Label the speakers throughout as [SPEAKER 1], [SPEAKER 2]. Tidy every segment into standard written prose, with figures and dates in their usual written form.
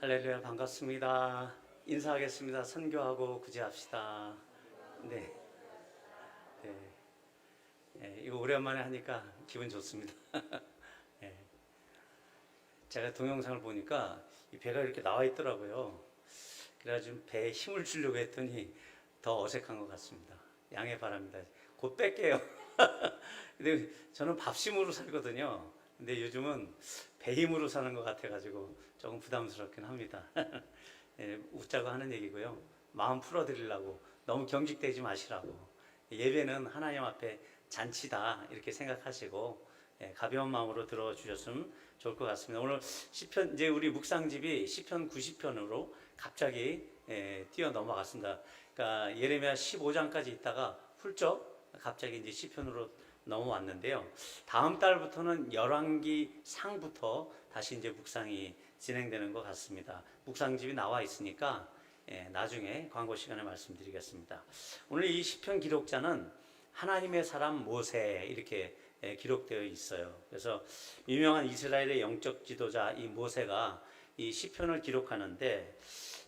[SPEAKER 1] 할렐루야, 반갑습니다. 인사하겠습니다. 선교하고 구제합시다. 네, 네, 이거 오랜만에 하니까 기분 좋습니다. 네, 제가 동영상을 보니까 이 배가 이렇게 나와 있더라고요. 그래가지고 배에 힘을 주려고 했더니 더 어색한 것 같습니다. 양해 바랍니다. 곧 뺄게요. 근데 저는 밥심으로 살거든요. 근데 요즘은 배 힘으로 사는 것 같아가지고 조금 부담스럽긴 합니다. 웃자고 하는 얘기고요. 마음 풀어드리려고 너무 경직되지 마시라고. 예배는 하나님 앞에 잔치다 이렇게 생각하시고 가벼운 마음으로 들어주셨으면 좋을 것 같습니다. 오늘 시편 이제 우리 묵상집이 시편 90편으로 갑자기 뛰어 넘어갔습니다. 그러니까 예레미야 15장까지 있다가 훌쩍 갑자기 이제 시편으로 넘어왔는데요. 다음 달부터는 열왕기 상부터 다시 이제 묵상이 진행되는 것 같습니다. 묵상집이 나와 있으니까 나중에 광고 시간에 말씀드리겠습니다. 오늘 이 시편 기록자는 하나님의 사람 모세 이렇게 기록되어 있어요. 그래서 유명한 이스라엘의 영적 지도자 이 모세가 이 시편을 기록하는데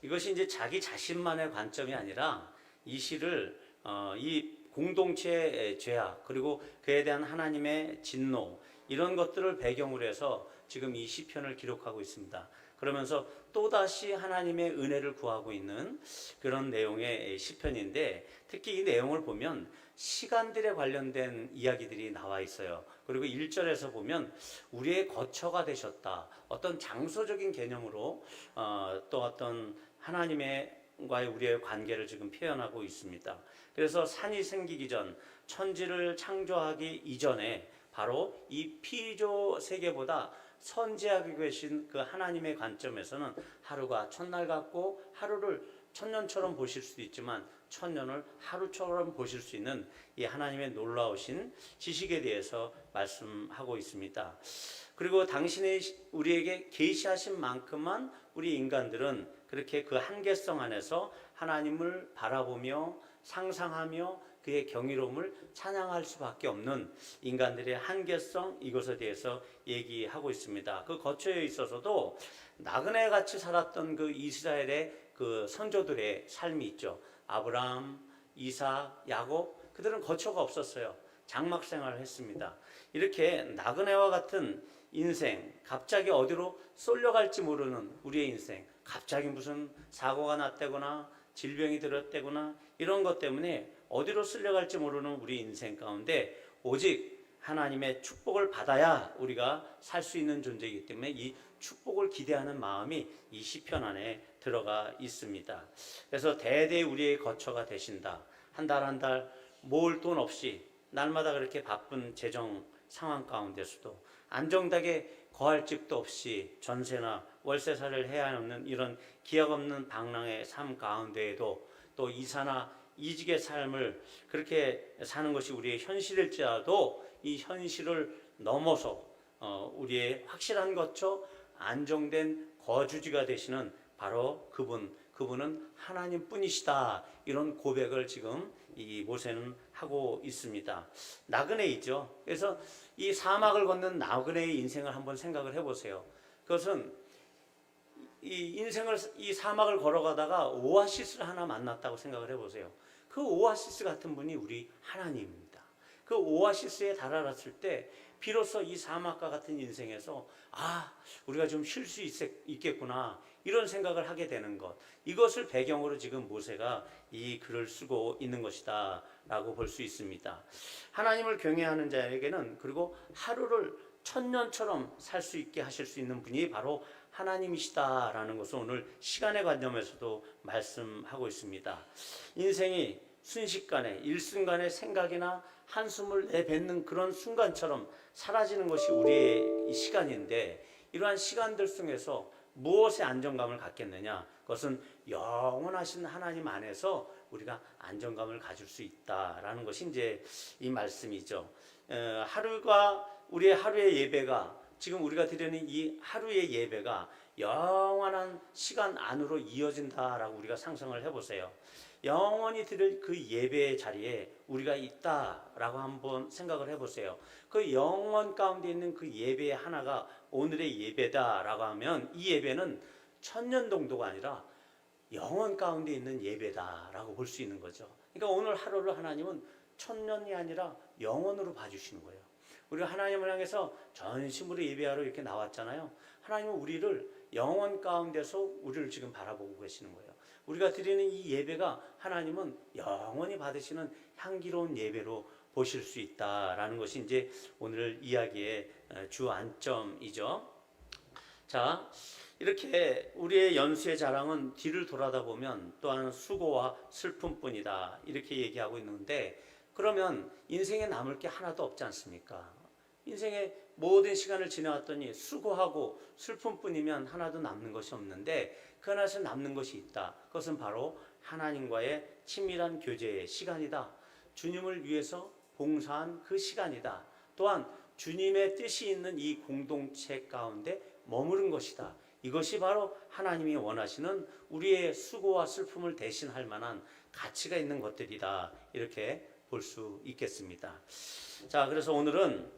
[SPEAKER 1] 이것이 이제 자기 자신만의 관점이 아니라 이 시를 이 공동체의 죄악 그리고 그에 대한 하나님의 진노 이런 것들을 배경으로 해서 지금 이 시편을 기록하고 있습니다. 그러면서 또다시 하나님의 은혜를 구하고 있는 그런 내용의 시편인데 특히 이 내용을 보면 시간들에 관련된 이야기들이 나와 있어요. 그리고 1절에서 보면 우리의 거처가 되셨다. 어떤 장소적인 개념으로 또 어떤 하나님의 과의 우리의 관계를 지금 표현하고 있습니다. 그래서 산이 생기기 전 천지를 창조하기 이전에 바로 이 피조 세계보다 선지하고 계신 그 하나님의 관점에서는 하루가 천날 같고 하루를 천년처럼 보실 수도 있지만 천년을 하루처럼 보실 수 있는 이 하나님의 놀라우신 지식에 대해서 말씀하고 있습니다. 그리고 당신의 우리에게 계시하신 만큼만 우리 인간들은 그렇게 그 한계성 안에서 하나님을 바라보며 상상하며 그의 경이로움을 찬양할 수밖에 없는 인간들의 한계성 이것에 대해서 얘기하고 있습니다. 그 거처에 있어서도 나그네 같이 살았던 그 이스라엘의 그 선조들의 삶이 있죠. 아브라함, 이삭, 야곱 그들은 거처가 없었어요. 장막 생활을 했습니다. 이렇게 나그네와 같은 인생, 갑자기 어디로 쏠려갈지 모르는 우리의 인생, 갑자기 무슨 사고가 났다거나 질병이 들었다거나 이런 것 때문에 어디로 쓸려갈지 모르는 우리 인생 가운데 오직 하나님의 축복을 받아야 우리가 살 수 있는 존재이기 때문에 이 축복을 기대하는 마음이 이 시편 안에 들어가 있습니다. 그래서 대대 우리의 거처가 되신다. 한 달 한 달 모을 돈 없이 날마다 그렇게 바쁜 재정 상황 가운데서도 안정되게 거할 집도 없이 전세나 월세살이를 해야 하는 이런 기약 없는 방랑의 삶 가운데에도 또 이사나 이직의 삶을 그렇게 사는 것이 우리의 현실일지라도 이 현실을 넘어서 우리의 확실한 거처 안정된 거주지가 되시는 바로 그분은 하나님뿐이시다. 이런 고백을 지금 이 모세는 하고 있습니다. 나그네이죠. 그래서 이 사막을 걷는 나그네의 인생을 한번 생각을 해보세요. 그것은 이 사막을 걸어가다가 오아시스를 하나 만났다고 생각을 해보세요. 그 오아시스 같은 분이 우리 하나님입니다. 그 오아시스에 달아났을 때 비로소 이 사막과 같은 인생에서 우리가 좀 쉴 수 있겠구나 이런 생각을 하게 되는 것, 이것을 배경으로 지금 모세가 이 글을 쓰고 있는 것이다 라고 볼 수 있습니다. 하나님을 경외하는 자에게는 그리고 하루를 천년처럼 살 수 있게 하실 수 있는 분이 바로 하나님이시다라는 것을 오늘 시간의 관점에서도 말씀하고 있습니다. 인생이 순식간에 일순간의 생각이나 한숨을 내뱉는 그런 순간처럼 사라지는 것이 우리의 이 시간인데 이러한 시간들 속에서 무엇에 안정감을 갖겠느냐? 그것은 영원하신 하나님 안에서 우리가 안정감을 가질 수 있다라는 것이 이제 이 말씀이죠. 우리의 하루의 예배가 지금 우리가 드리는 이 하루의 예배가 영원한 시간 안으로 이어진다라고 우리가 상상을 해보세요. 영원히 드릴 그 예배의 자리에 우리가 있다라고 한번 생각을 해보세요. 그 영원 가운데 있는 그 예배의 하나가 오늘의 예배다라고 하면 이 예배는 천년동도가 아니라 영원 가운데 있는 예배다라고 볼 수 있는 거죠. 그러니까 오늘 하루를 하나님은 천년이 아니라 영원으로 봐주시는 거예요. 우리가 하나님을 향해서 전심으로 예배하러 이렇게 나왔잖아요. 하나님은 우리를 영원 가운데서 우리를 지금 바라보고 계시는 거예요. 우리가 드리는 이 예배가 하나님은 영원히 받으시는 향기로운 예배로 보실 수 있다라는 것이 이제 오늘 이야기의 주 안점이죠. 자, 이렇게 우리의 연수의 자랑은 뒤를 돌아다 보면 또한 수고와 슬픔뿐이다 이렇게 얘기하고 있는데, 그러면 인생에 남을 게 하나도 없지 않습니까? 인생의 모든 시간을 지나왔더니 수고하고 슬픔뿐이면 하나도 남는 것이 없는데, 그 안에서 남는 것이 있다. 그것은 바로 하나님과의 친밀한 교제의 시간이다. 주님을 위해서 봉사한 그 시간이다. 또한 주님의 뜻이 있는 이 공동체 가운데 머무른 것이다. 이것이 바로 하나님이 원하시는 우리의 수고와 슬픔을 대신할 만한 가치가 있는 것들이다. 이렇게 볼 수 있겠습니다. 자, 그래서 오늘은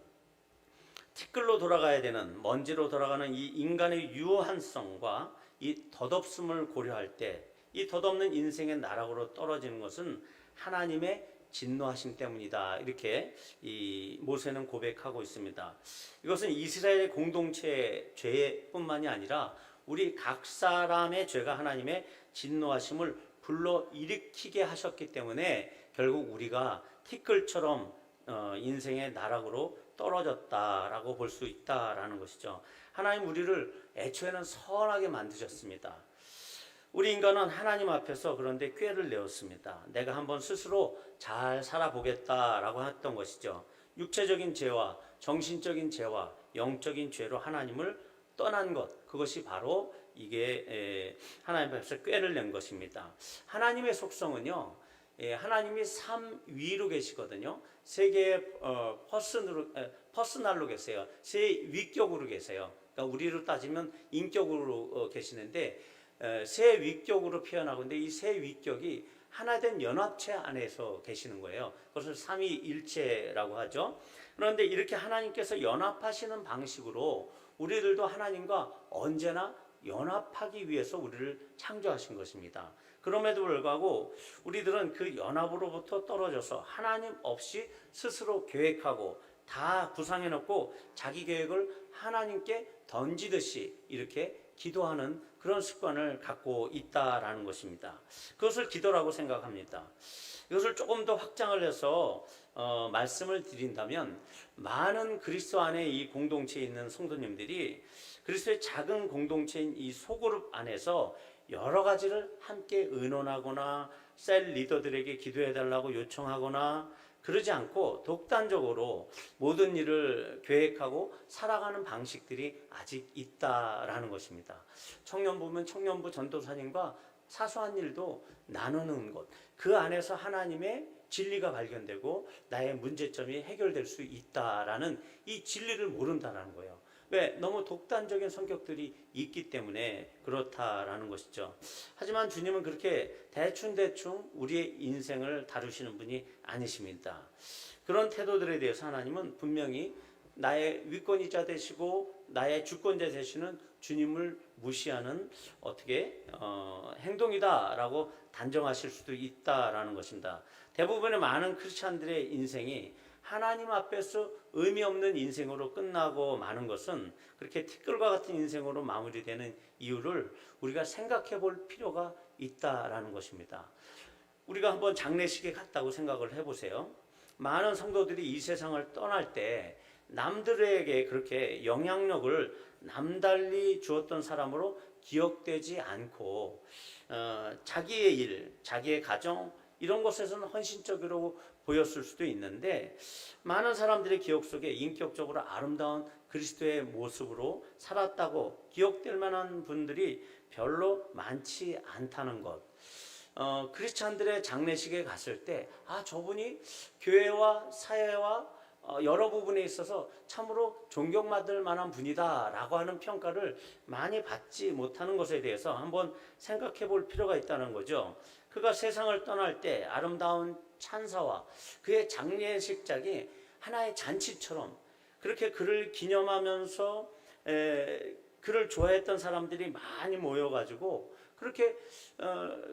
[SPEAKER 1] 티끌로 돌아가야 되는, 먼지로 돌아가는 이 인간의 유한성과 이 덧없음을 고려할 때, 이 덧없는 인생의 나락으로 떨어지는 것은 하나님의 진노하심 때문이다. 이렇게 이 모세는 고백하고 있습니다. 이것은 이스라엘의 공동체의 죄뿐만이 아니라 우리 각 사람의 죄가 하나님의 진노하심을 불러일으키게 하셨기 때문에 결국 우리가 티끌처럼 인생의 나락으로 떨어졌다라고 볼 수 있다라는 것이죠. 하나님 우리를 애초에는 선하게 만드셨습니다. 우리 인간은 하나님 앞에서 그런데 꾀를 내었습니다. 내가 한번 스스로 잘 살아보겠다라고 했던 것이죠. 육체적인 죄와 정신적인 죄와 영적인 죄로 하나님을 떠난 것, 그것이 바로 이게 하나님 앞에서 꾀를 낸 것입니다. 하나님의 속성은요, 하나님이 삼위로 계시거든요. 세 개의 퍼스널로 계세요. 세 위격으로 계세요. 그러니까 우리로 따지면 인격으로 계시는데 세 위격으로 표현하고 있는데, 이 세 위격이 하나된 연합체 안에서 계시는 거예요. 그것을 삼위일체라고 하죠. 그런데 이렇게 하나님께서 연합하시는 방식으로 우리들도 하나님과 언제나 연합하기 위해서 우리를 창조하신 것입니다. 그럼에도 불구하고 우리들은 그 연합으로부터 떨어져서 하나님 없이 스스로 계획하고 다 구상해 놓고 자기 계획을 하나님께 던지듯이 이렇게 기도하는 그런 습관을 갖고 있다라는 것입니다. 그것을 기도라고 생각합니다. 이것을 조금 더 확장을 해서 말씀을 드린다면, 많은 그리스도 안에 이 공동체에 있는 성도님들이 그리스도의 작은 공동체인 이 소그룹 안에서 여러 가지를 함께 의논하거나 셀 리더들에게 기도해달라고 요청하거나 그러지 않고 독단적으로 모든 일을 계획하고 살아가는 방식들이 아직 있다라는 것입니다. 청년부면 청년부 전도사님과 사소한 일도 나누는 것, 그 안에서 하나님의 진리가 발견되고 나의 문제점이 해결될 수 있다라는 이 진리를 모른다라는 거예요. 왜? 너무 독단적인 성격들이 있기 때문에 그렇다라는 것이죠. 하지만 주님은 그렇게 대충대충 우리의 인생을 다루시는 분이 아니십니다. 그런 태도들에 대해서 하나님은 분명히 나의 위권이자 되시고 나의 주권자 되시는 주님을 무시하는 행동이다라고 단정하실 수도 있다라는 것입니다. 대부분의 많은 크리스찬들의 인생이 하나님 앞에서 의미 없는 인생으로 끝나고 마는 것은, 그렇게 티끌과 같은 인생으로 마무리되는 이유를 우리가 생각해 볼 필요가 있다라는 것입니다. 우리가 한번 장례식에 갔다고 생각을 해보세요. 많은 성도들이 이 세상을 떠날 때 남들에게 그렇게 영향력을 남달리 주었던 사람으로 기억되지 않고 자기의 일, 자기의 가정 이런 것에서는 헌신적으로 보였을 수도 있는데, 많은 사람들의 기억 속에 인격적으로 아름다운 그리스도의 모습으로 살았다고 기억될 만한 분들이 별로 많지 않다는 것. 크리스찬들의 장례식에 갔을 때 저분이 교회와 사회와 여러 부분에 있어서 참으로 존경받을 만한 분이다 라고 하는 평가를 많이 받지 못하는 것에 대해서 한번 생각해 볼 필요가 있다는 거죠. 그가 세상을 떠날 때 아름다운 찬사와 그의 장례식장이 하나의 잔치처럼 그렇게 그를 기념하면서 그를 좋아했던 사람들이 많이 모여가지고 그렇게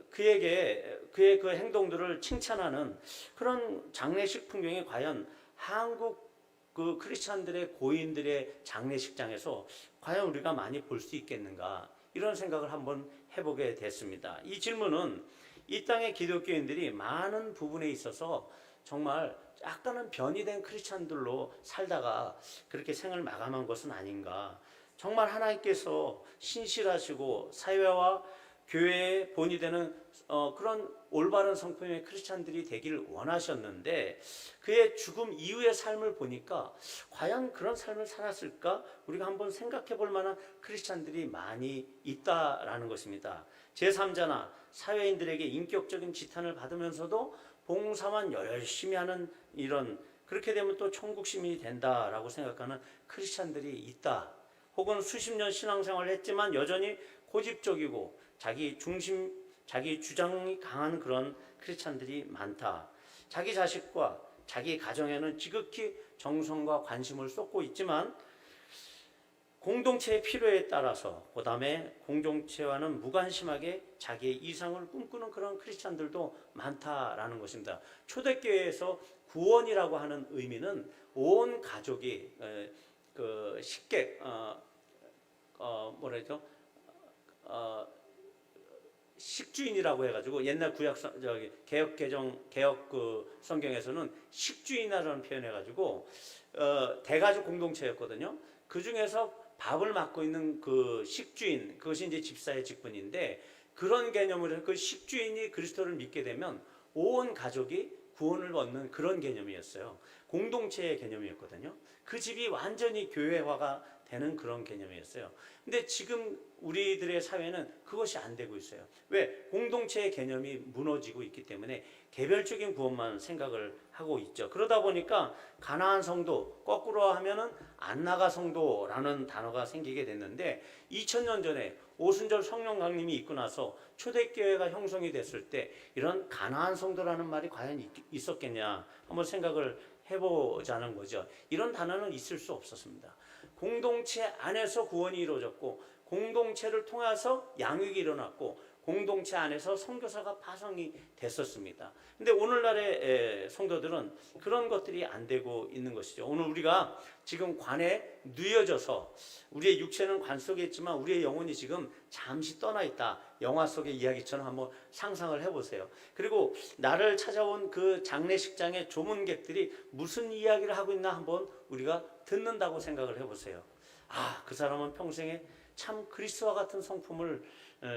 [SPEAKER 1] 그에게 그의 그 행동들을 칭찬하는 그런 장례식 풍경이 과연 한국 그 크리스찬들의 고인들의 장례식장에서 과연 우리가 많이 볼 수 있겠는가, 이런 생각을 한번 해보게 됐습니다. 이 질문은 이 땅의 기독교인들이 많은 부분에 있어서 정말 약간은 변이된 크리스찬들로 살다가 그렇게 생을 마감한 것은 아닌가. 정말 하나님께서 신실하시고 사회와 교회의 본이 되는 그런 올바른 성품의 크리스찬들이 되기를 원하셨는데, 그의 죽음 이후의 삶을 보니까 과연 그런 삶을 살았을까? 우리가 한번 생각해 볼 만한 크리스찬들이 많이 있다라는 것입니다. 제3자나 사회인들에게 인격적인 지탄을 받으면서도 봉사만 열심히 하는, 이런, 그렇게 되면 또 천국 시민이 된다라고 생각하는 크리스찬들이 있다. 혹은 수십 년 신앙생활을 했지만 여전히 고집적이고 자기 주장이 강한 그런 크리스찬들이 많다. 자기 자식과 자기 가정에는 지극히 정성과 관심을 쏟고 있지만 공동체의 필요에 따라서 그 다음에 공동체와는 무관심하게 자기의 이상을 꿈꾸는 그런 크리스찬들도 많다라는 것입니다. 초대교회에서 구원이라고 하는 의미는 온 가족이 그 식객 뭐라죠? 식주인이라고 해가지고 옛날 구약 개혁 그 성경에서는 식주인이라는 표현해가지고 대가족 공동체였거든요. 그 중에서 밥을 맡고 있는 그 식주인, 그것이 이제 집사의 직분인데, 그런 개념으로 해서 그 식주인이 그리스도를 믿게 되면 온 가족이 구원을 얻는 그런 개념이었어요. 공동체의 개념이었거든요. 그 집이 완전히 교회화가 되는 그런 개념이었어요. 근데 지금 우리들의 사회는 그것이 안 되고 있어요. 왜? 공동체의 개념이 무너지고 있기 때문에 개별적인 구원만 생각을 하고 있죠. 그러다 보니까 가나안 성도, 거꾸로 하면은 안나가 성도라는 단어가 생기게 됐는데, 2000년 전에 오순절 성령 강림이 있고 나서 초대교회가 형성이 됐을 때 이런 가나안 성도라는 말이 과연 있었겠냐 한번 생각을 해보자는 거죠. 이런 단어는 있을 수 없었습니다. 공동체 안에서 구원이 이루어졌고, 공동체를 통해서 양육이 일어났고, 공동체 안에서 선교사가 파송이 됐었습니다. 근데 오늘날의 성도들은 그런 것들이 안 되고 있는 것이죠. 오늘 우리가 지금 관에 누여져서 우리의 육체는 관 속에 있지만 우리의 영혼이 지금 잠시 떠나 있다. 영화 속의 이야기처럼 한번 상상을 해보세요. 그리고 나를 찾아온 그 장례식장의 조문객들이 무슨 이야기를 하고 있나 한번 우리가 듣는다고 생각을 해보세요. 아, 그 사람은 평생에 참 그리스도와 같은 성품을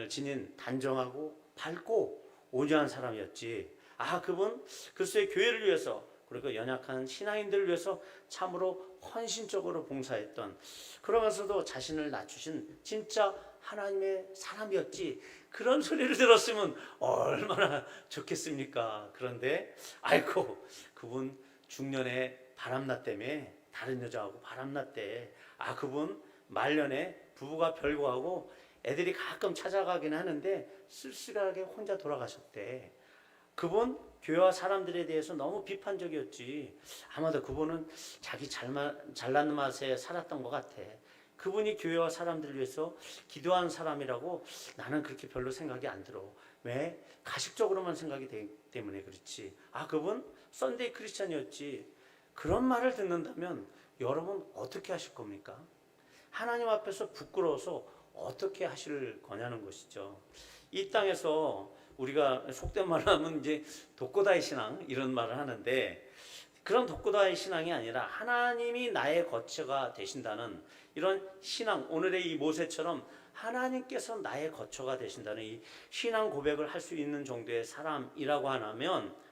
[SPEAKER 1] 지닌 단정하고 밝고 온유한 사람이었지. 아, 그분 그리스도의 교회를 위해서, 그리고 연약한 신앙인들을 위해서 참으로 헌신적으로 봉사했던, 그러면서도 자신을 낮추신 진짜 하나님의 사람이었지. 그런 소리를 들었으면 얼마나 좋겠습니까? 그런데 아이고, 그분 중년에 바람났다며, 다른 여자하고 바람났대. 아, 그분 말년에 부부가 별거하고 애들이 가끔 찾아가긴 하는데 쓸쓸하게 혼자 돌아가셨대. 그분 교회와 사람들에 대해서 너무 비판적이었지. 아마도 그분은 자기 잘난 맛에 살았던 것 같아. 그분이 교회와 사람들을 위해서 기도한 사람이라고 나는 그렇게 별로 생각이 안 들어. 왜? 가식적으로만 생각이 되기 때문에 그렇지. 아, 그분 썬데이 크리스찬이었지. 그런 말을 듣는다면 여러분 어떻게 하실 겁니까? 하나님 앞에서 부끄러워서 어떻게 하실 거냐는 것이죠. 이 땅에서 우리가 속된 말로 하면 이제 독고다이 신앙 이런 말을 하는데, 그런 독고다이 신앙이 아니라 하나님이 나의 거처가 되신다는 이런 신앙, 오늘의 이 모세처럼 하나님께서 나의 거처가 되신다는 이 신앙 고백을 할 수 있는 정도의 사람이라고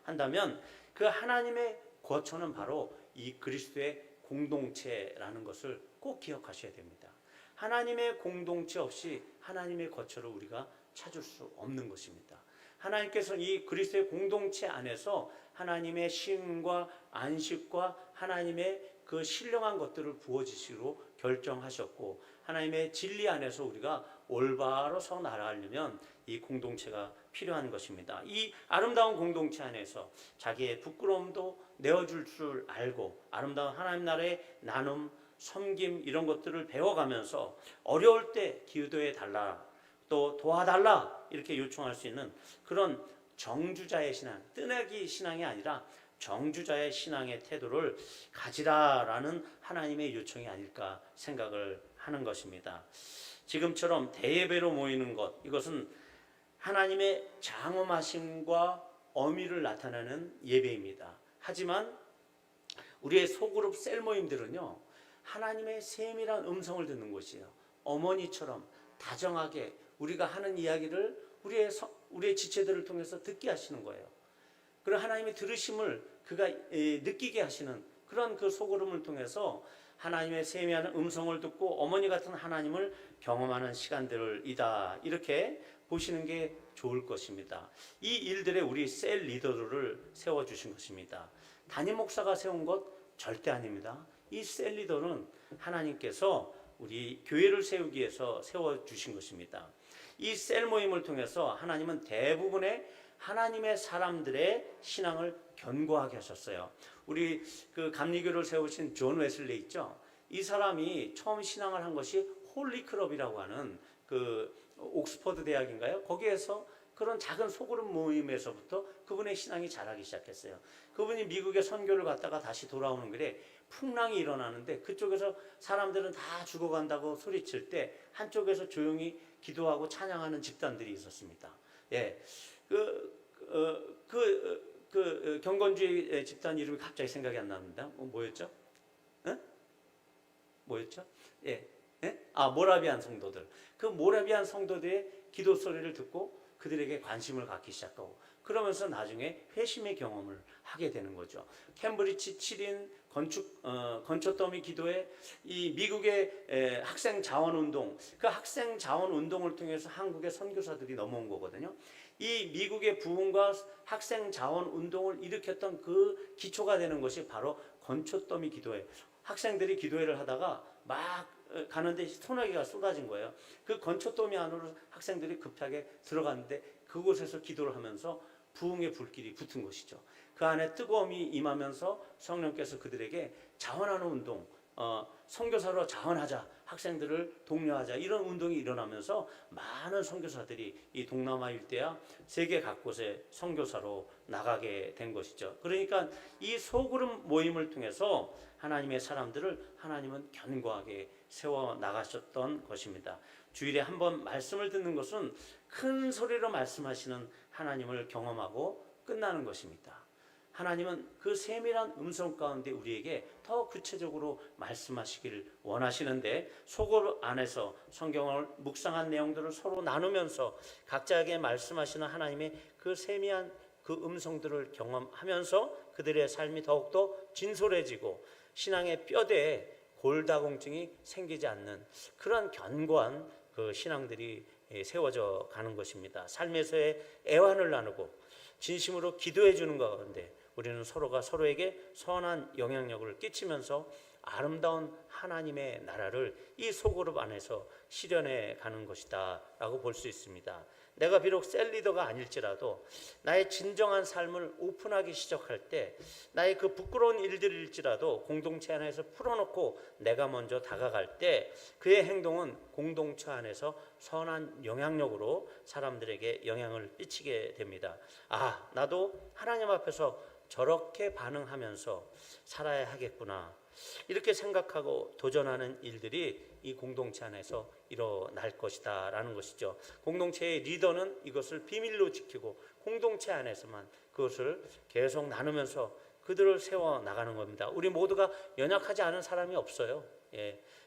[SPEAKER 1] 한다면 그 하나님의 거처는 바로 이 그리스도의 공동체라는 것을 꼭 기억하셔야 됩니다. 하나님의 공동체 없이 하나님의 거처를 우리가 찾을 수 없는 것입니다. 하나님께서는 이 그리스도의 공동체 안에서 하나님의 쉼과 안식과 하나님의 그 신령한 것들을 부어주시기로 결정하셨고, 하나님의 진리 안에서 우리가 올바로 서 나아가려면 이 공동체가 필요한 것입니다. 이 아름다운 공동체 안에서 자기의 부끄러움도 내어줄 줄 알고 아름다운 하나님 나라의 나눔, 섬김 이런 것들을 배워가면서 어려울 때 기도해 달라, 또 도와달라 이렇게 요청할 수 있는 그런 정주자의 신앙, 뜨내기 신앙이 아니라 정주자의 신앙의 태도를 가지라라는 하나님의 요청이 아닐까 생각을 하는 것입니다. 지금처럼 대예배로 모이는 것, 이것은 하나님의 장엄하심과 어미를 나타내는 예배입니다. 하지만 우리의 소그룹 셀 모임들은요, 하나님의 세밀한 음성을 듣는 곳이에요. 어머니처럼 다정하게 우리가 하는 이야기를 우리의 지체들을 통해서 듣게 하시는 거예요. 그런 하나님의 들으심을 그가 느끼게 하시는 그런 그 소그룹을 통해서 하나님의 세미한 음성을 듣고 어머니 같은 하나님을 경험하는 시간들이다, 이렇게 보시는 게 좋을 것입니다. 이 일들에 우리 셀 리더들을 세워주신 것입니다. 담임 목사가 세운 것 절대 아닙니다. 이 셀 리더는 하나님께서 우리 교회를 세우기 위해서 세워주신 것입니다. 이 셀 모임을 통해서 하나님은 대부분의 하나님의 사람들의 신앙을 견고하게 하셨어요. 우리 그 감리교를 세우신 존 웨슬리 있죠. 이 사람이 처음 신앙을 한 것이 홀리클럽이라고 하는 그 옥스퍼드 대학인가요? 거기에서 그런 작은 소그룹 모임에서부터 그분의 신앙이 자라기 시작했어요. 그분이 미국에 선교를 갔다가 다시 돌아오는 길에 풍랑이 일어나는데 그쪽에서 사람들은 다 죽어간다고 소리칠 때 한쪽에서 조용히 기도하고 찬양하는 집단들이 있었습니다. 예, 경건주의 집단 이름이 갑자기 생각이 안 납니다. 뭐였죠? 응? 뭐였죠? 예, 예? 모라비안 성도들. 그 모라비안 성도들의 기도 소리를 듣고 그들에게 관심을 갖기 시작하고, 그러면서 나중에 회심의 경험을 하게 되는 거죠. 캠브리지 7인 건초 더미 기도회, 이 미국의 학생 자원 운동, 그 학생 자원 운동을 통해서 한국의 선교사들이 넘어온 거거든요. 이 미국의 부흥과 학생 자원 운동을 일으켰던 그 기초가 되는 것이 바로 건초 더미 기도회. 학생들이 기도회를 하다가 막 가는데 소나기가 쏟아진 거예요. 그 건초 더미 안으로 학생들이 급하게 들어갔는데 그곳에서 기도를 하면서 부흥의 불길이 붙은 것이죠. 그 안에 뜨거움이 임하면서 성령께서 그들에게 자원하는 운동, 선교사로 자원하자, 학생들을 독려하자, 이런 운동이 일어나면서 많은 선교사들이 이 동남아 일대야 세계 각곳에 선교사로 나가게 된 것이죠. 그러니까 이 소그룹 모임을 통해서 하나님의 사람들을 하나님은 견고하게 세워 나가셨던 것입니다. 주일에 한 번 말씀을 듣는 것은 큰 소리로 말씀하시는 하나님을 경험하고 끝나는 것입니다. 하나님은 그 세밀한 음성 가운데 우리에게 더 구체적으로 말씀하시길 원하시는데, 소그룹 안에서 성경을 묵상한 내용들을 서로 나누면서 각자에게 말씀하시는 하나님의 그 세밀한 그 음성들을 경험하면서 그들의 삶이 더욱더 진솔해지고 신앙의 뼈대에 골다공증이 생기지 않는 그런 견고한 그 신앙들이 세워져 가는 것입니다. 삶에서의 애환을 나누고 진심으로 기도해 주는 가운데 우리는 서로가 서로에게 선한 영향력을 끼치면서 아름다운 하나님의 나라를 이 소그룹 안에서 실현해 가는 것이다 라고 볼 수 있습니다. 내가 비록 셀 리더가 아닐지라도 나의 진정한 삶을 오픈하기 시작할 때, 나의 그 부끄러운 일들일지라도 공동체 안에서 풀어놓고 내가 먼저 다가갈 때 그의 행동은 공동체 안에서 선한 영향력으로 사람들에게 영향을 끼치게 됩니다. 나도 하나님 앞에서 저렇게 반응하면서 살아야 하겠구나, 이렇게 생각하고 도전하는 일들이 이 공동체 안에서 일어날 것이다 라는 것이죠. 공동체의 리더는 이것을 비밀로 지키고 공동체 안에서만 그것을 계속 나누면서 그들을 세워 나가는 겁니다. 우리 모두가 연약하지 않은 사람이 없어요.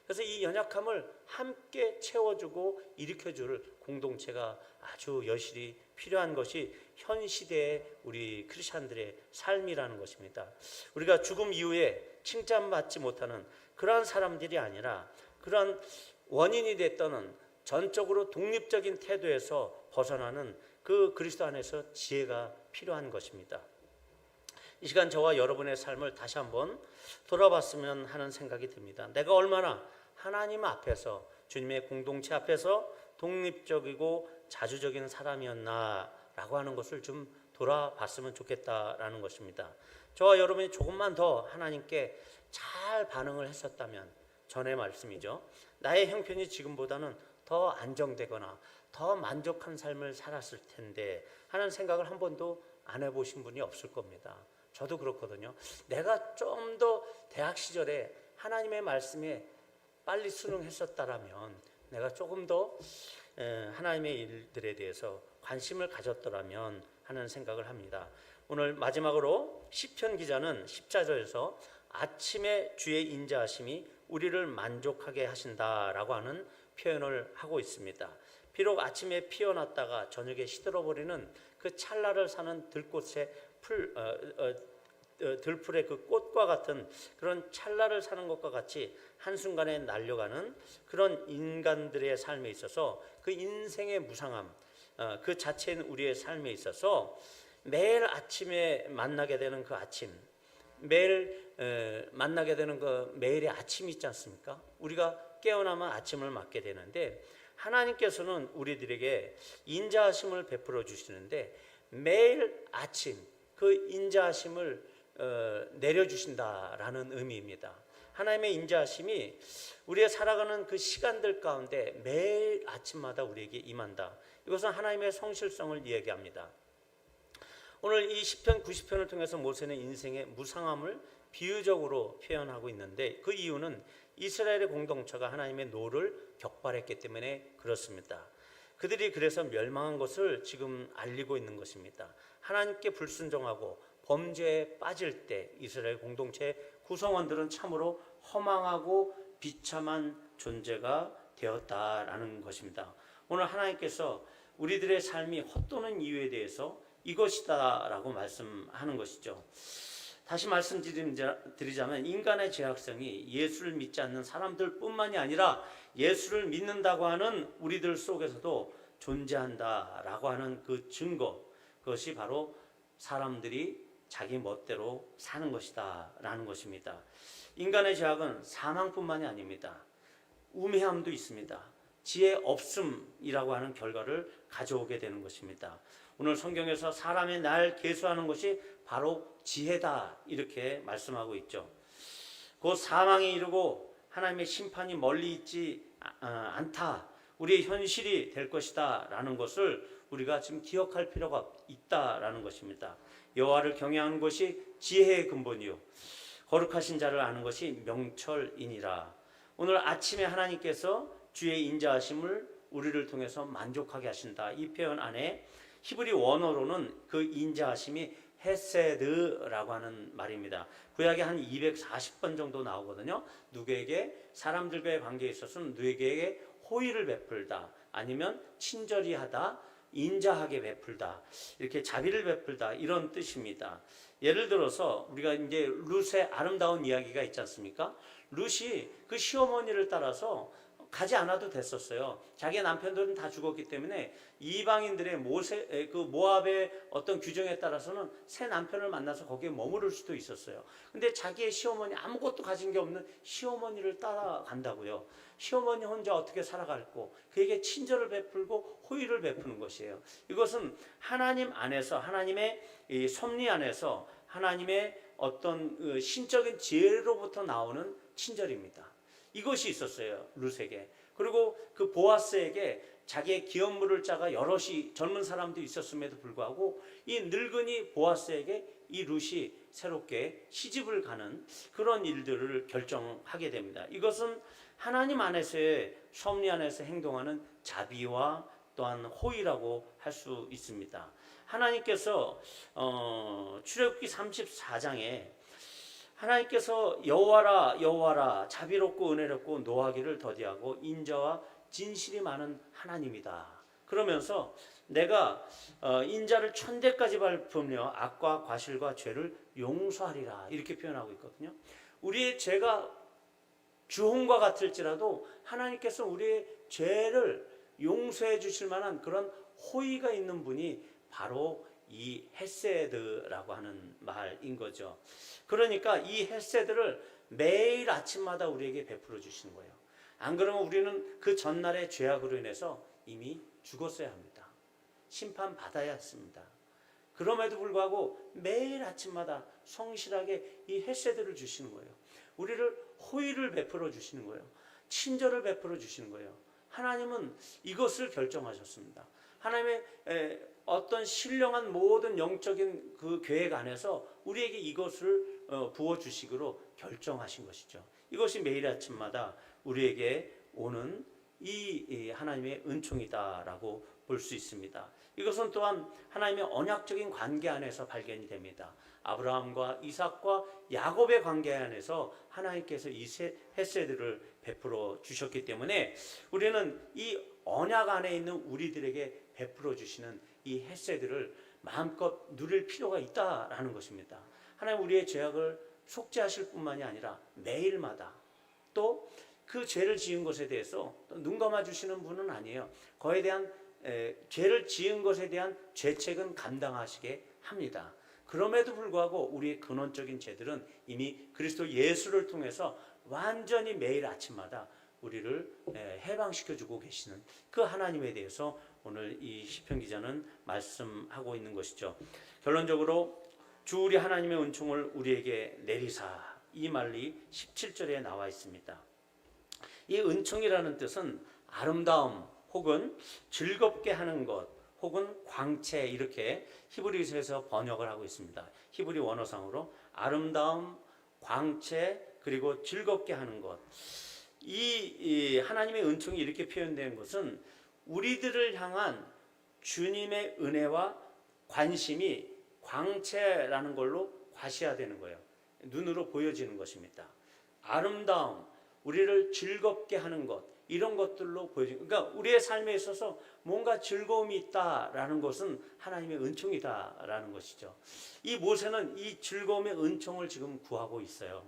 [SPEAKER 1] 그래서 이 연약함을 함께 채워주고 일으켜줄 공동체가 아주 여실히 필요한 것이 현 시대의 우리 크리스찬들의 삶이라는 것입니다. 우리가 죽음 이후에 칭찬받지 못하는 그러한 사람들이 아니라, 그러한 원인이 됐던 전적으로 독립적인 태도에서 벗어나는 그 그리스도 안에서 지혜가 필요한 것입니다. 이 시간 저와 여러분의 삶을 다시 한번 돌아봤으면 하는 생각이 듭니다. 내가 얼마나 하나님 앞에서, 주님의 공동체 앞에서 독립적이고 자주적인 사람이었나라고 하는 것을 좀 돌아봤으면 좋겠다라는 것입니다. 저와 여러분이 조금만 더 하나님께 잘 반응을 했었다면,
[SPEAKER 2] 전의 말씀이죠. 나의 형편이 지금보다는 더 안정되거나 더 만족한 삶을 살았을 텐데 하는 생각을 한 번도 안 해보신 분이 없을 겁니다. 저도 그렇거든요. 내가 좀 더 대학 시절에 하나님의 말씀에 빨리 순응했었다라면, 내가 조금 더 하나님의 일들에 대해서 관심을 가졌더라면 하는 생각을 합니다. 오늘 마지막으로 시편 기자는 14절에서 아침에 주의 인자하심이 우리를 만족하게 하신다라고 하는 표현을 하고 있습니다. 비록 아침에 피어났다가 저녁에 시들어버리는 그 찰나를 사는 들꽃의 들풀의 그 꽃과 같은 그런 찰나를 사는 것과 같이 한순간에 날려가는 그런 인간들의 삶에 있어서, 그 인생의 무상함 그 자체인 우리의 삶에 있어서 매일 아침에 만나게 되는 그 아침, 매일 만나게 되는 그 매일의 아침이 있지 않습니까? 우리가 깨어나면 아침을 맞게 되는데, 하나님께서는 우리들에게 인자하심을 베풀어 주시는데 매일 아침 그 인자하심을 내려주신다라는 의미입니다. 하나님의 인자하심이 우리의 살아가는 그 시간들 가운데 매일 아침마다 우리에게 임한다. 이것은 하나님의 성실성을 이야기합니다. 오늘 이 시편 90편을 통해서 모세는 인생의 무상함을 비유적으로 표현하고 있는데, 그 이유는 이스라엘의 공동체가 하나님의 노를 격발했기 때문에 그렇습니다. 그들이 그래서 멸망한 것을 지금 알리고 있는 것입니다. 하나님께 불순종하고 범죄에 빠질 때 이스라엘 공동체 구성원들은 참으로 허망하고 비참한 존재가 되었다라는 것입니다. 오늘 하나님께서 우리들의 삶이 헛도는 이유에 대해서 이것이다라고 말씀하는 것이죠. 다시 말씀드리자면 인간의 죄악성이 예수를 믿지 않는 사람들뿐만이 아니라 예수를 믿는다고 하는 우리들 속에서도 존재한다라고 하는 그 증거, 그것이 바로 사람들이 자기 멋대로 사는 것이다 라는 것입니다. 인간의 죄악은 사망뿐만이 아닙니다. 우매함도 있습니다. 지혜 없음이라고 하는 결과를 가져오게 되는 것입니다. 오늘 성경에서 사람의 날 계수하는 것이 바로 지혜다 이렇게 말씀하고 있죠. 곧 사망에 이르고 하나님의 심판이 멀리 있지 않다, 우리의 현실이 될 것이다 라는 것을 우리가 지금 기억할 필요가 있다라는 것입니다. 여호와를 경외하는 것이 지혜의 근본이요 거룩하신 자를 아는 것이 명철이니라. 오늘 아침에 하나님께서 주의 인자하심을 우리를 통해서 만족하게 하신다, 이 표현 안에 히브리 원어로는 그 인자하심이 헤세드라고 하는 말입니다. 구약에 한 240번 정도 나오거든요. 누구에게, 사람들과의 관계에 있어서는 누구에게 호의를 베풀다, 아니면 친절히 하다, 인자하게 베풀다, 이렇게 자비를 베풀다, 이런 뜻입니다. 예를 들어서 우리가 이제 룻의 아름다운 이야기가 있지 않습니까? 룻이 그 시어머니를 따라서 가지 않아도 됐었어요. 자기 남편들은 다 죽었기 때문에 이방인들의 모압의 어떤 규정에 따라서는 새 남편을 만나서 거기에 머무를 수도 있었어요. 근데 자기의 시어머니, 아무것도 가진 게 없는 시어머니를 따라간다고요. 시어머니 혼자 어떻게 살아갈고 그에게 친절을 베풀고 호의를 베푸는 것이에요. 이것은 하나님 안에서, 하나님의 이 섭리 안에서 하나님의 어떤 신적인 지혜로부터 나오는 친절입니다. 이것이 있었어요, 룻에게. 그리고 그 보아스에게 자기의 기업 물을 자가 여럿이 젊은 사람도 있었음에도 불구하고 이 늙은이 보아스에게 이 룻이 새롭게 시집을 가는 그런 일들을 결정하게 됩니다. 이것은 하나님 안에서의 섭리 안에서 행동하는 자비와 또한 호의라고 할 수 있습니다. 하나님께서 출애굽기 34장에 하나님께서 여호와라 여호와라 자비롭고 은혜롭고 노하기를 더디하고 인자와 진실이 많은 하나님이다, 그러면서 내가 인자를 천대까지 밟으며 악과 과실과 죄를 용서하리라, 이렇게 표현하고 있거든요. 우리의 죄가 주홍과 같을지라도 하나님께서 우리의 죄를 용서해 주실 만한 그런 호의가 있는 분이 바로 이 헤세드라고 하는 말인 거죠. 그러니까 이 헤세드를 매일 아침마다 우리에게 베풀어 주시는 거예요. 안 그러면 우리는 그 전날의 죄악으로 인해서 이미 죽었어야 합니다. 심판받아야 했습니다. 그럼에도 불구하고 매일 아침마다 성실하게 이 헤세드를 주시는 거예요. 우리를
[SPEAKER 1] 호의를 베풀어 주시는 거예요. 친절을 베풀어 주시는 거예요. 하나님은 이것을 결정하셨습니다. 하나님의 어떤 신령한 모든 영적인 그 계획 안에서 우리에게 이것을 부어 주시기로 결정하신 것이죠. 이것이 매일 아침마다 우리에게 오는 이 하나님의 은총이다라고 볼 수 있습니다. 이것은 또한 하나님의 언약적인 관계 안에서 발견이 됩니다. 아브라함과 이삭과 야곱의 관계 안에서 하나님께서 이 헤세드를 베풀어 주셨기 때문에 우리는 이 언약 안에 있는 우리들에게 베풀어 주시는 이 헤세드를 마음껏 누릴 필요가 있다라는 것입니다. 하나님 우리의 죄악을 속죄하실 뿐만이 아니라 매일마다 또 그 죄를 지은 것에 대해서 눈 감아 주시는 분은 아니에요. 그에 대한 죄를 지은 것에 대한 죄책은 감당하시게 합니다. 그럼에도 불구하고 우리의 근원적인 죄들은 이미 그리스도 예수를 통해서 완전히 매일 아침마다 우리를 해방시켜 주고 계시는 그 하나님에 대해서 오늘 이 시편 기자는 말씀하고 있는 것이죠. 결론적으로 주 우리 하나님의 은총을 우리에게 내리사, 이 말이 17절에 나와 있습니다. 이 은총이라는 뜻은 아름다움 혹은 즐겁게 하는 것 혹은 광채, 이렇게 히브리서에서 번역을 하고 있습니다. 히브리 원어상으로 아름다움, 광채, 그리고 즐겁게 하는 것. 이 하나님의 은총이 이렇게 표현된 것은 우리들을 향한 주님의 은혜와 관심이 광채라는 걸로 과시화되는 거예요. 눈으로 보여지는 것입니다. 아름다움, 우리를 즐겁게 하는 것, 이런 것들로 보여지는, 그러니까 우리의 삶에 있어서 뭔가 즐거움이 있다라는 것은 하나님의 은총이다라는 것이죠. 이 모세는 이 즐거움의 은총을 지금 구하고 있어요.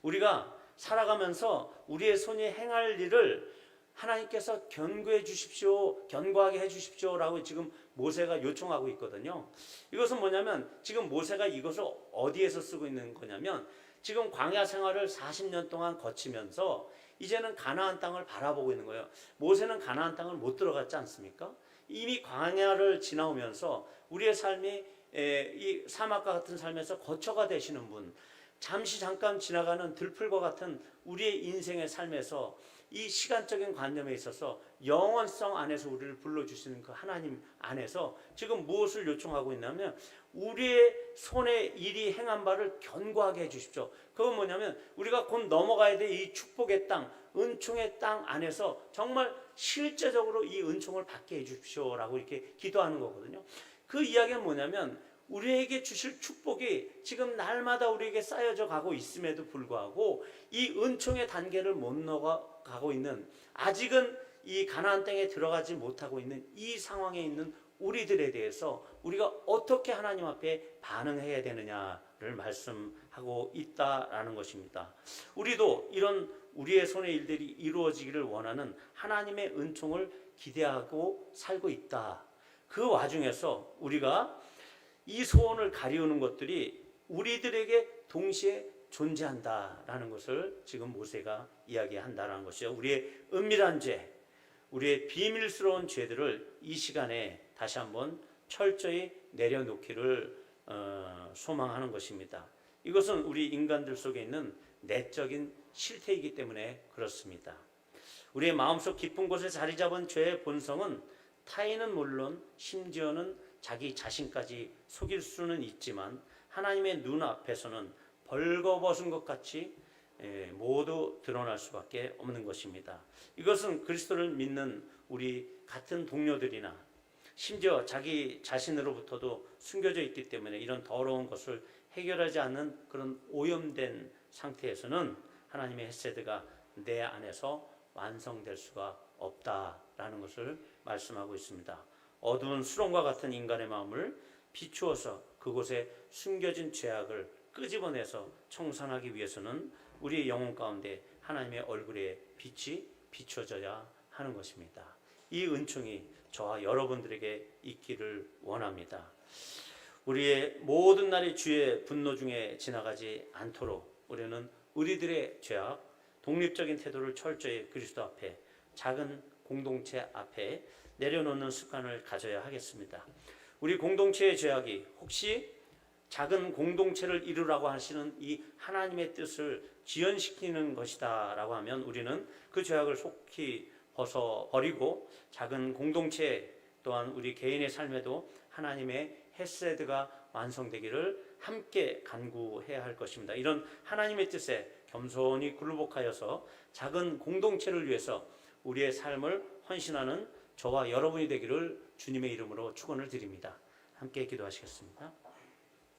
[SPEAKER 1] 우리가 살아가면서 우리의 손이 행할 일을 하나님께서 견고해 주십시오, 견고하게 해 주십시오라고 지금 모세가 요청하고 있거든요. 이것은 뭐냐면 지금 모세가 이것을 어디에서 쓰고 있는 거냐면 지금 광야 생활을 40년 동안 거치면서 이제는 가나안 땅을 바라보고 있는 거예요. 모세는 가나안 땅을 못 들어갔지 않습니까? 이미 광야를 지나오면서 우리의 삶이 이 사막과 같은 삶에서 거처가 되시는 분, 잠깐 지나가는 들풀과 같은 우리의 인생의 삶에서 이 시간적인 관념에 있어서 영원성 안에서 우리를 불러주시는 그 하나님 안에서 지금 무엇을 요청하고 있냐면 우리의 손에 일이 행한 바를 견고하게 해주십시오. 그건 뭐냐면 우리가 곧 넘어가야 될 이 축복의 땅, 은총의 땅 안에서 정말 실제적으로 이 은총을 받게 해주십시오라고 이렇게 기도하는 거거든요. 그 이야기는 뭐냐면 우리에게 주실 축복이 지금 날마다 우리에게 쌓여져 가고 있음에도 불구하고 이 은총의 단계를 못 넘어가고 있는, 아직은 이 가나안 땅에 들어가지 못하고 있는 이 상황에 있는 우리들에 대해서 우리가 어떻게 하나님 앞에 반응해야 되느냐를 말씀하고 있다라는 것입니다. 우리도 이런 우리의 손의 일들이 이루어지기를 원하는 하나님의 은총을 기대하고 살고 있다. 그 와중에서 우리가 이 소원을 가리우는 것들이 우리들에게 동시에 존재한다라는 것을 지금 모세가 이야기한다는 것이죠. 우리의 은밀한 죄, 우리의 비밀스러운 죄들을 이 시간에 다시 한번 철저히 내려놓기를 소망하는 것입니다. 이것은 우리 인간들 속에 있는 내적인 실태이기 때문에 그렇습니다. 우리의 마음속 깊은 곳에 자리 잡은 죄의 본성은 타인은 물론 심지어는 자기 자신까지 속일 수는 있지만 하나님의 눈 앞에서는 벌거벗은 것 같이 모두 드러날 수밖에 없는 것입니다. 이것은 그리스도를 믿는 우리 같은 동료들이나 심지어 자기 자신으로부터도 숨겨져 있기 때문에 이런 더러운 것을 해결하지 않는 그런 오염된 상태에서는 하나님의 헤세드가 내 안에서 완성될 수가 없다라는 것을 말씀하고 있습니다. 어두운 수렁과 같은 인간의 마음을 비추어서 그곳에 숨겨진 죄악을 끄집어내서 청산하기 위해서는 우리의 영혼 가운데 하나님의 얼굴에 빛이 비춰져야 하는 것입니다. 이 은총이 저와 여러분들에게 있기를 원합니다. 우리의 모든 날이 주의 분노 중에 지나가지 않도록 우리는 우리들의 죄악, 독립적인 태도를 철저히 그리스도 앞에, 작은 공동체 앞에 내려놓는 습관을 가져야 하겠습니다. 우리 공동체의 죄악이 혹시
[SPEAKER 2] 작은 공동체를 이루라고 하시는 이 하나님의 뜻을 지연시키는 것이다라고 하면 우리는 그 죄악을 속히 벗어버리고 작은 공동체 또한 우리 개인의 삶에도 하나님의 헤세드가 완성되기를 함께 간구해야 할 것입니다. 이런 하나님의 뜻에 겸손히 굴복하여서 작은 공동체를 위해서 우리의 삶을 헌신하는 저와 여러분이 되기를 주님의 이름으로 축원을 드립니다. 함께 기도하시겠습니다.